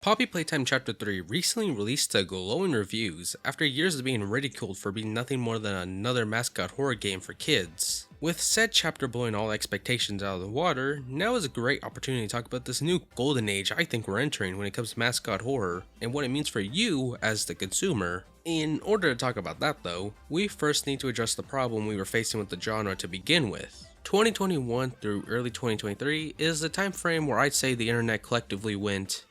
Playtime Chapter 3 recently released to glowing reviews after years of being ridiculed for being nothing more than another mascot horror game for kids. With said chapter blowing all expectations out of the water, now is a great opportunity to talk about this new golden age I think we're entering when it comes to mascot horror, and what it means for you as the consumer. In order to talk about that though, we first need to address the problem we were facing with the genre to begin with. 2021 through early 2023 is the time frame where I'd say the internet collectively went,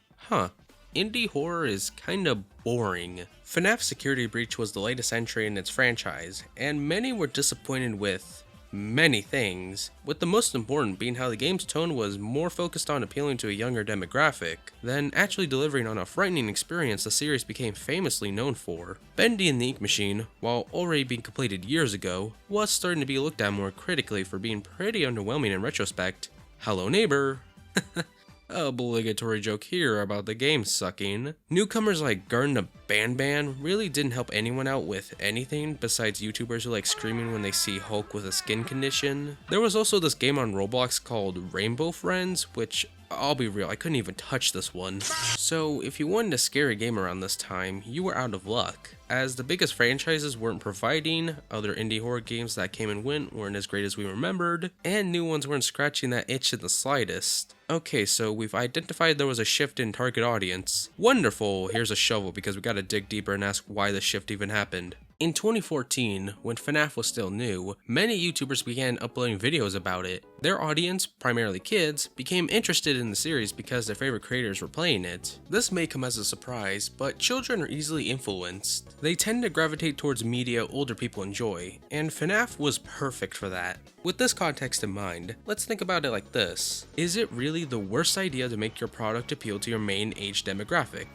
indie horror is kinda boring. FNaF Security Breach was the latest entry in its franchise, and many were disappointed with many things, with the most important being how the game's tone was more focused on appealing to a younger demographic than actually delivering on a frightening experience the series became famously known for. Bendy and the Ink Machine, while already being completed years ago, was starting to be looked at more critically for being pretty underwhelming in retrospect. Hello neighbor. Obligatory joke here about the game sucking. Newcomers like Garten of BanBan really didn't help anyone out with anything besides YouTubers who like screaming when they see Hulk with a skin condition. There was also this game on Roblox called Rainbow Friends, which I'll be real, I couldn't even touch this one. So if you wanted a scary game around this time, you were out of luck, as the biggest franchises weren't providing, other indie horror games that came and went weren't as great as we remembered, and new ones weren't scratching that itch in the slightest. Okay, so we've identified there was a shift in target audience. Wonderful, here's a shovel because we gotta dig deeper and ask why the shift even happened. In 2014, when FNaF was still new, many YouTubers began uploading videos about it. Their audience, primarily kids, became interested in the series because their favorite creators were playing it. This may come as a surprise, but children are easily influenced. They tend to gravitate towards media older people enjoy, and FNaF was perfect for that. With this context in mind, let's think about it like this. Is it really the worst idea to make your product appeal to your main age demographic?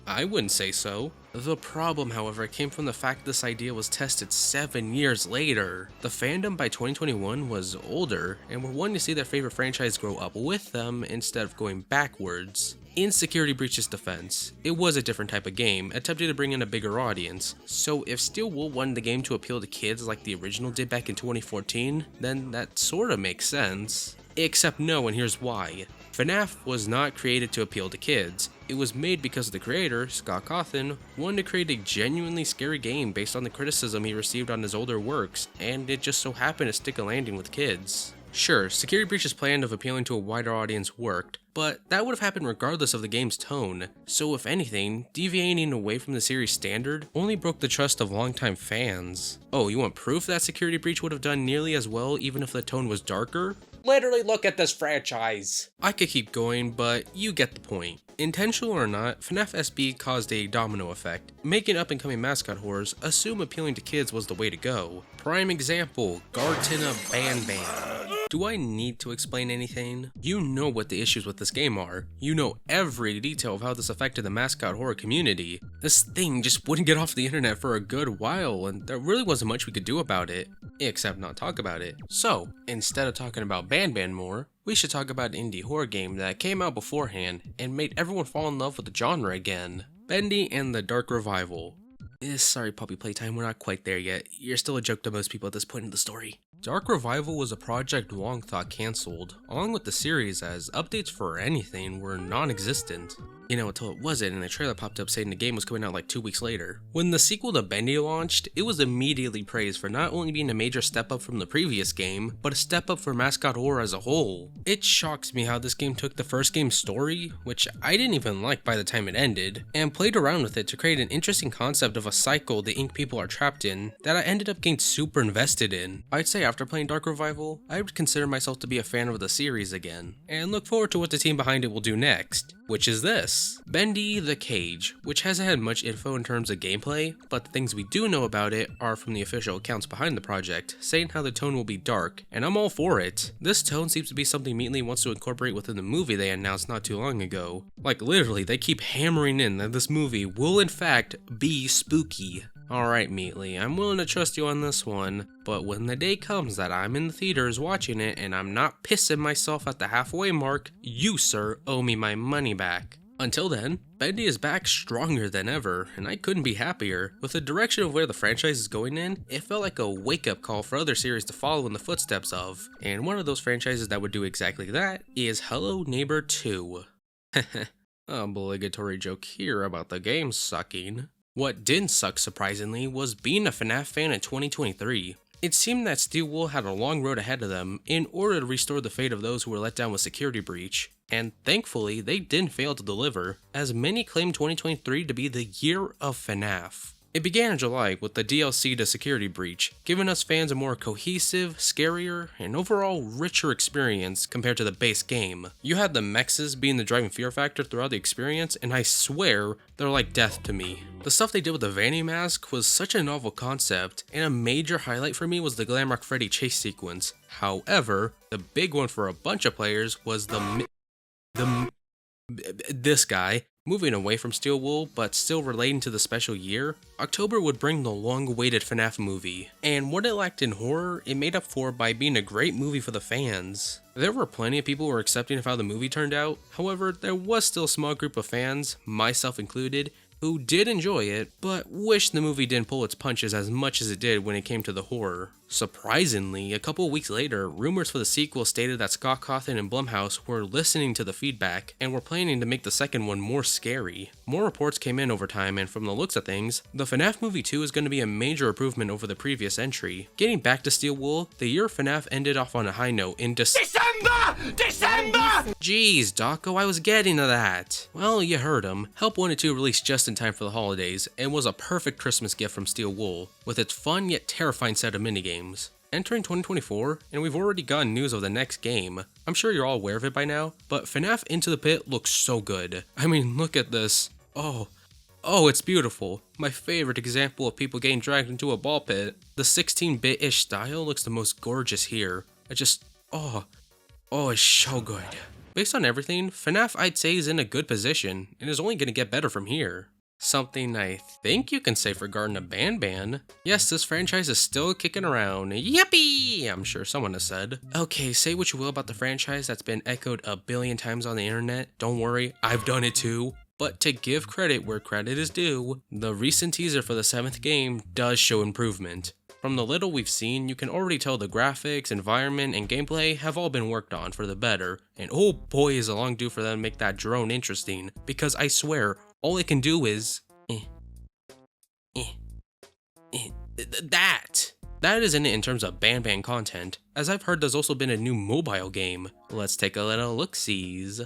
I wouldn't say so. The problem, however, came from the fact this idea was tested 7 years later. The fandom by 2021 was older, and were wanting to see their favorite franchise grow up with them instead of going backwards. In Security Breach's defense, it was a different type of game, attempting to bring in a bigger audience, so if Steel Wool wanted the game to appeal to kids like the original did back in 2014, then that sorta makes sense. Except no, and here's why. FNaF was not created to appeal to kids. It was made because the creator, Scott Cawthon, wanted to create a genuinely scary game based on the criticism he received on his older works, and it just so happened to stick a landing with kids. Sure, Security Breach's plan of appealing to a wider audience worked, but that would have happened regardless of the game's tone, so if anything, deviating away from the series standard only broke the trust of longtime fans. Oh, you want proof that Security Breach would have done nearly as well even if the tone was darker? Literally look at this franchise! I could keep going, but you get the point. Intentional or not, FNaF SB caused a domino effect, making up-and-coming mascot horrors assume appealing to kids was the way to go. Prime example, Garten of BanBan. Do I need to explain anything? You know what the issues with this game are. You know every detail of how this affected the mascot horror community. This thing just wouldn't get off the internet for a good while, and there really wasn't much we could do about it, except not talk about it. So, instead of talking about BanBan more, we should talk about an indie horror game that came out beforehand and made everyone fall in love with the genre again. Bendy and the Dark Revival. Sorry Puppy Playtime, we're not quite there yet. You're still a joke to most people at this point in the story. Dark Revival was a project long thought cancelled, along with the series, as updates for anything were non-existent. You know, until it wasn't, and a trailer popped up saying the game was coming out like 2 weeks later. When the sequel to Bendy launched, it was immediately praised for not only being a major step up from the previous game, but a step up for mascot horror as a whole. It shocks me how this game took the first game's story, which I didn't even like by the time it ended, and played around with it to create an interesting concept of a cycle the Ink people are trapped in that I ended up getting super invested in. I'd say after playing Dark Revival, I would consider myself to be a fan of the series again, and look forward to what the team behind it will do next, which is this. Bendy the Cage, which hasn't had much info in terms of gameplay, but the things we do know about it are from the official accounts behind the project, saying how the tone will be dark, and I'm all for it. This tone seems to be something Meatly wants to incorporate within the movie they announced not too long ago. Like literally, they keep hammering in that this movie will in fact be spooky. Alright Meatly, I'm willing to trust you on this one, but when the day comes that I'm in the theaters watching it and I'm not pissing myself at the halfway mark, you sir owe me my money back. Until then, Bendy is back stronger than ever, and I couldn't be happier. With the direction of where the franchise is going in, it felt like a wake-up call for other series to follow in the footsteps of, and one of those franchises that would do exactly that is Hello Neighbor 2. Obligatory joke here about the game sucking. What didn't suck, surprisingly, was being a FNaF fan in 2023. It seemed that Steel Wool had a long road ahead of them in order to restore the fate of those who were let down with Security Breach, and thankfully they didn't fail to deliver, as many claimed 2023 to be the Year of FNaF. It began in July with the DLC to Security Breach, giving us fans a more cohesive, scarier, and overall richer experience compared to the base game. You had the mexes being the driving fear factor throughout the experience, and I swear, they're like death to me. The stuff they did with the Vanny mask was such a novel concept, and a major highlight for me was the Glamrock Freddy chase sequence. However, the big one for a bunch of players was this guy. Moving away from Steel Wool, but still relating to the special year, October would bring the long-awaited FNaF movie, and what it lacked in horror, it made up for by being a great movie for the fans. There were plenty of people who were accepting of how the movie turned out, however, there was still a small group of fans, myself included, who did enjoy it, but wished the movie didn't pull its punches as much as it did when it came to the horror. Surprisingly, a couple of weeks later, rumors for the sequel stated that Scott Cawthon and Blumhouse were listening to the feedback and were planning to make the second one more scary. More reports came in over time, and from the looks of things, the FNaF Movie 2 is going to be a major improvement over the previous entry. Getting back to Steel Wool, the Year of FNaF ended off on a high note in December! Jeez, Dawko, I was getting to that. Well, you heard him. Help wanted to release just in time for the holidays, and was a perfect Christmas gift from Steel Wool, with its fun yet terrifying set of minigames. Entering 2024, and we've already gotten news of the next game. I'm sure you're all aware of it by now, but FNaF Into the Pit looks so good. I mean, look at this. Oh, it's beautiful. My favorite example of people getting dragged into a ball pit. The 16-bit-ish style looks the most gorgeous here. It's so good. Based on everything, FNaF I'd say is in a good position, and is only going to get better from here. Something I think you can say for Garten of BanBan. Yes, this franchise is still kicking around. Yippee! I'm sure someone has said. Okay, say what you will about the franchise that's been echoed a billion times on the internet. Don't worry, I've done it too. But to give credit where credit is due, the recent teaser for the 7th game does show improvement. From the little we've seen, you can already tell the graphics, environment, and gameplay have all been worked on for the better, and oh boy is it long due for them to make that drone interesting, because I swear, all it can do is... That isn't it in terms of BanBan content, as I've heard there's also been a new mobile game. Let's take a little look-sees.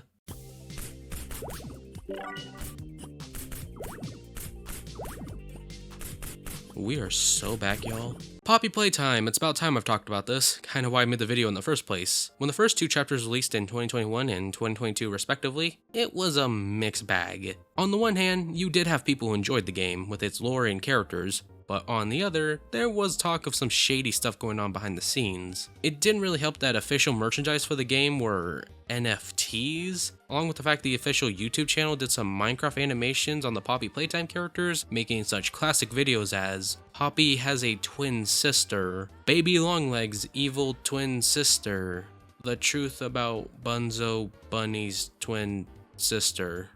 We are so back, y'all. Poppy Playtime, it's about time I've talked about this, kinda why I made the video in the first place. When the first 2 chapters released in 2021 and 2022 respectively, it was a mixed bag. On the one hand, you did have people who enjoyed the game, with its lore and characters, but on the other, there was talk of some shady stuff going on behind the scenes. It didn't really help that official merchandise for the game were NFTs, along with the fact the official YouTube channel did some Minecraft animations on the Poppy Playtime characters, making such classic videos as Poppy has a twin sister, Baby Longlegs' evil twin sister, the truth about Bunzo Bunny's twin sister.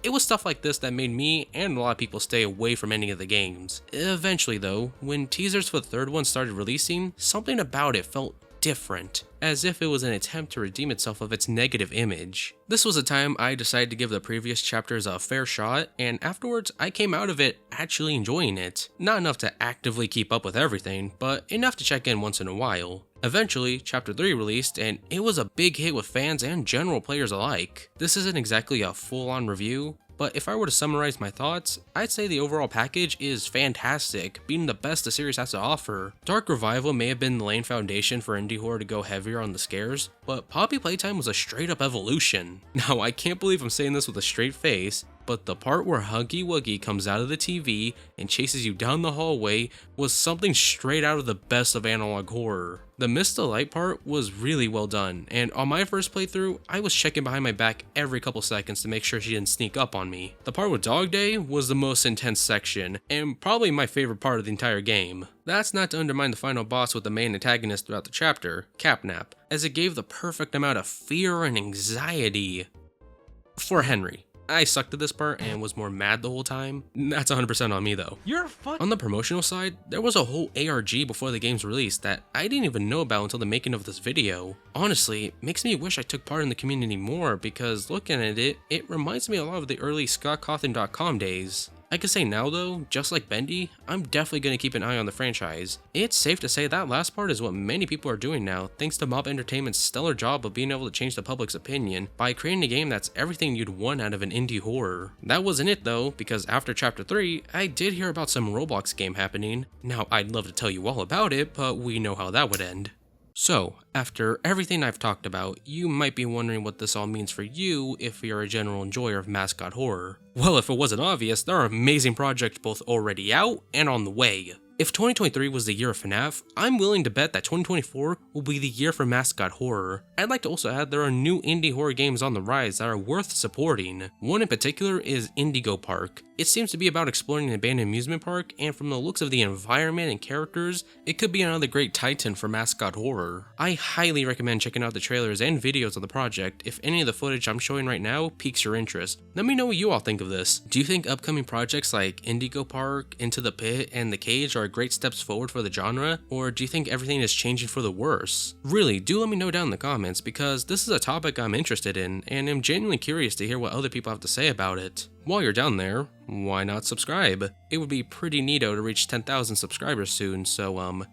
It was stuff like this that made me and a lot of people stay away from any of the games. Eventually though, when teasers for the 3rd one started releasing, something about it felt different, as if it was an attempt to redeem itself of its negative image. This was a time I decided to give the previous chapters a fair shot, and afterwards I came out of it actually enjoying it. Not enough to actively keep up with everything, but enough to check in once in a while. Eventually, Chapter 3 released, and it was a big hit with fans and general players alike. This isn't exactly a full-on review, but if I were to summarize my thoughts, I'd say the overall package is fantastic, being the best the series has to offer. Dark Revival may have been the laying foundation for indie horror to go heavier on the scares, but Poppy Playtime was a straight up evolution. Now, I can't believe I'm saying this with a straight face, but the part where Huggy Wuggy comes out of the TV and chases you down the hallway was something straight out of the best of analog horror. The Miss the Light part was really well done, and on my first playthrough, I was checking behind my back every couple seconds to make sure she didn't sneak up on me. The part with Dog Day was the most intense section, and probably my favorite part of the entire game. That's not to undermine the final boss with the main antagonist throughout the chapter, Capnap, as it gave the perfect amount of fear and anxiety for Henry. I sucked at this part and was more mad the whole time. That's 100% on me though. On the promotional side, there was a whole ARG before the game's release that I didn't even know about until the making of this video. Honestly, it makes me wish I took part in the community more because looking at it, it reminds me a lot of the early ScottCawthon.com days. I can say now though, just like Bendy, I'm definitely going to keep an eye on the franchise. It's safe to say that last part is what many people are doing now, thanks to Mob Entertainment's stellar job of being able to change the public's opinion by creating a game that's everything you'd want out of an indie horror. That wasn't it though, because after Chapter 3, I did hear about some Roblox game happening. Now, I'd love to tell you all about it, but we know how that would end. So, after everything I've talked about, you might be wondering what this all means for you if you're a general enjoyer of Mascot horror. Well, if it wasn't obvious, there are amazing projects both already out and on the way. If 2023 was the year of FNaF, I'm willing to bet that 2024 will be the year for Mascot horror. I'd like to also add there are new indie horror games on the rise that are worth supporting. One in particular is Indigo Park. It seems to be about exploring an abandoned amusement park, and from the looks of the environment and characters, it could be another great titan for Mascot horror. I highly recommend checking out the trailers and videos of the project if any of the footage I'm showing right now piques your interest. Let me know what you all think of this. Do you think upcoming projects like Indigo Park, Into the Pit, and The Cage are great steps forward for the genre, or do you think everything is changing for the worse? Really, do let me know down in the comments because this is a topic I'm interested in and am genuinely curious to hear what other people have to say about it. While you're down there, why not subscribe? It would be pretty neato to reach 10,000 subscribers soon, so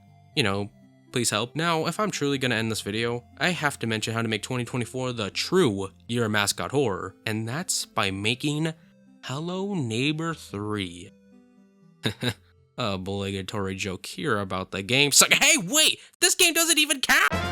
please help. Now, if I'm truly gonna end this video, I have to mention how to make 2024 the true year of Mascot horror, and that's by making Hello Neighbor 3. A obligatory joke here about the game. It's like, hey, wait! This game doesn't even count!